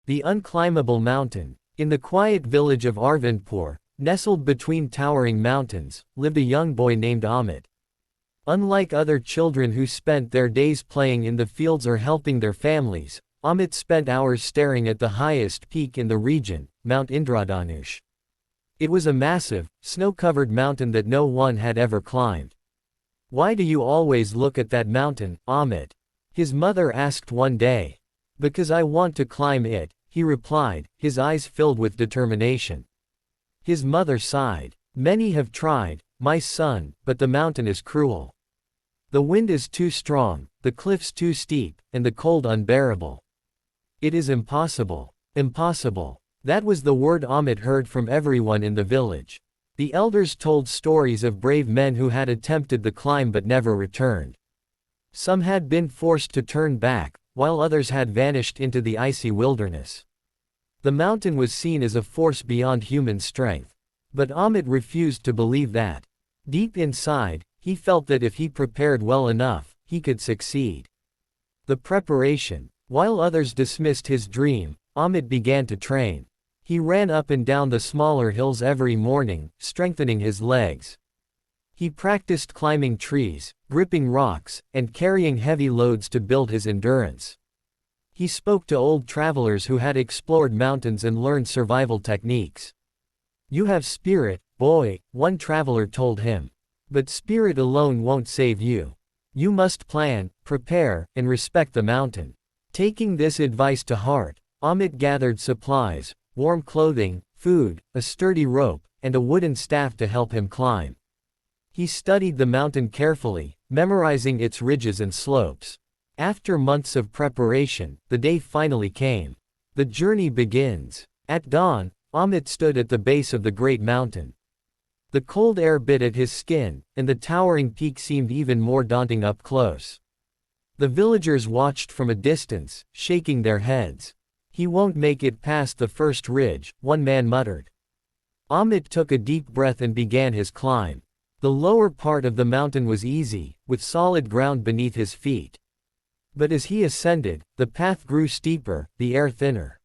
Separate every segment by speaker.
Speaker 1: The unclimbable mountain. In the quiet village of Arvindpur, nestled between towering mountains, lived a young boy named Amit. Unlike other children who spent their days playing in the fields or helping their families, Amit spent hours staring at the highest peak in the region, Mount Indradhanush. It was a massive, snow-covered mountain that no one had ever climbed. "Why do you always look at that mountain, Amit?" his mother asked one day. "Because I want to climb it," he replied, his eyes filled with determination. His mother sighed. "Many have tried, my son, but the mountain is cruel. The wind is too strong, the cliffs too steep, and the cold unbearable. It is impossible. Impossible." That was the word Amit heard from everyone in the village. The elders told stories of brave men who had attempted the climb but never returned. Some had been forced to turn back, while others had vanished into the icy wilderness. The mountain was seen as a force beyond human strength. But Amit refused to believe that. Deep inside, he felt that if he prepared well enough, he could succeed. The preparation. While others dismissed his dream, Amit began to train. He ran up and down the smaller hills every morning, strengthening his legs. He practiced climbing trees, gripping rocks, and carrying heavy loads to build his endurance. He spoke to old travelers who had explored mountains and learned survival techniques. "You have spirit, boy," one traveler told him. "But spirit alone won't save you. You must plan, prepare, and respect the mountain." Taking this advice to heart, Amit gathered supplies, warm clothing, food, a sturdy rope, and a wooden staff to help him climb. He studied the mountain carefully, memorizing its ridges and slopes. After months of preparation, the day finally came. The journey begins. At dawn, Amit stood at the base of the great mountain. The cold air bit at his skin, and the towering peak seemed even more daunting up close. The villagers watched from a distance, shaking their heads. "He won't make it past the first ridge," one man muttered. Amit took a deep breath and began his climb. The lower part of the mountain was easy, with solid ground beneath his feet. But as he ascended, the path grew steeper, the air thinner.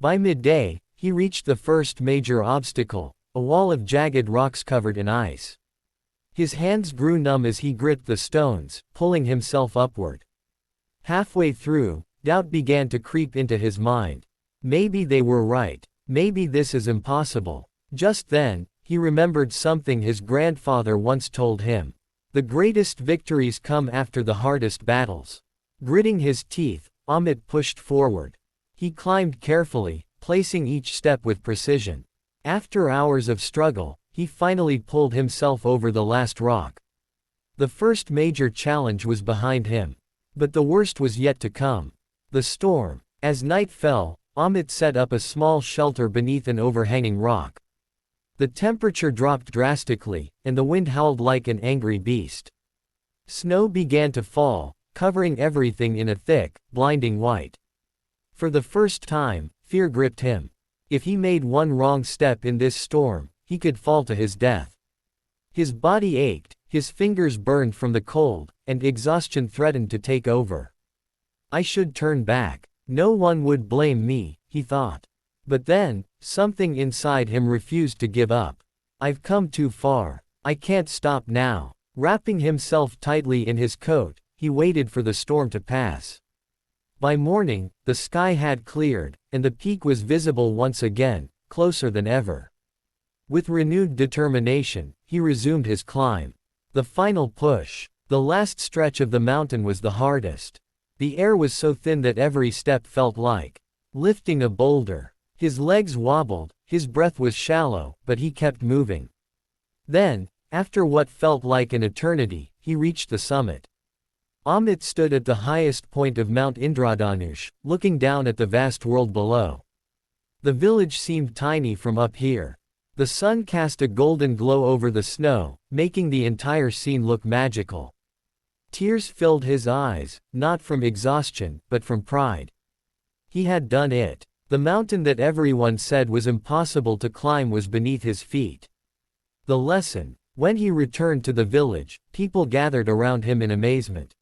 Speaker 1: By midday, he reached the first major obstacle, a wall of jagged rocks covered in ice. His hands grew numb as he gripped the stones, pulling himself upward. Halfway through, doubt began to creep into his mind. Maybe they were right. Maybe this is impossible. Just then, he remembered something his grandfather once told him. The greatest victories come after the hardest battles. Gritting his teeth, Amit pushed forward. He climbed carefully, placing each step with precision. After hours of struggle, he finally pulled himself over the last rock. The first major challenge was behind him. But the worst was yet to come. The storm. As night fell, Amit set up a small shelter beneath an overhanging rock. The temperature dropped drastically, and the wind howled like an angry beast. Snow began to fall, covering everything in a thick, blinding white. For the first time, fear gripped him. If he made one wrong step in this storm, he could fall to his death. His body ached, his fingers burned from the cold, and exhaustion threatened to take over. "I should turn back. No one would blame me," he thought. But then, something inside him refused to give up. "I've come too far. I can't stop now." Wrapping himself tightly in his coat, he waited for the storm to pass. By morning, the sky had cleared, and the peak was visible once again, closer than ever. With renewed determination, he resumed his climb. The final push. The last stretch of the mountain was the hardest. The air was so thin that every step felt like lifting a boulder. His legs wobbled, his breath was shallow, but he kept moving. Then, after what felt like an eternity, he reached the summit. Amit stood at the highest point of Mount Indradhanush, looking down at the vast world below. The village seemed tiny from up here. The sun cast a golden glow over the snow, making the entire scene look magical. Tears filled his eyes, not from exhaustion, but from pride. He had done it. The mountain that everyone said was impossible to climb was beneath his feet. The lesson. When he returned to the village, people gathered around him in amazement.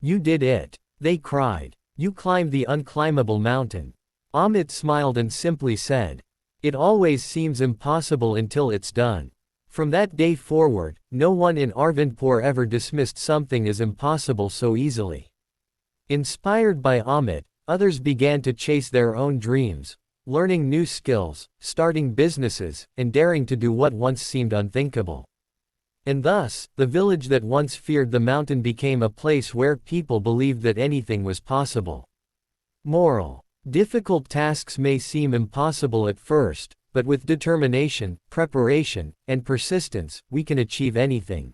Speaker 1: "You did it," they cried. "You climbed the unclimbable mountain." Amit smiled and simply said, "It always seems impossible until it's done." From that day forward, no one in Arvindpur ever dismissed something as impossible so easily. Inspired by Amit, others began to chase their own dreams, learning new skills, starting businesses, and daring to do what once seemed unthinkable. And thus, the village that once feared the mountain became a place where people believed that anything was possible. Moral: difficult tasks may seem impossible at first, but with determination, preparation, and persistence, we can achieve anything.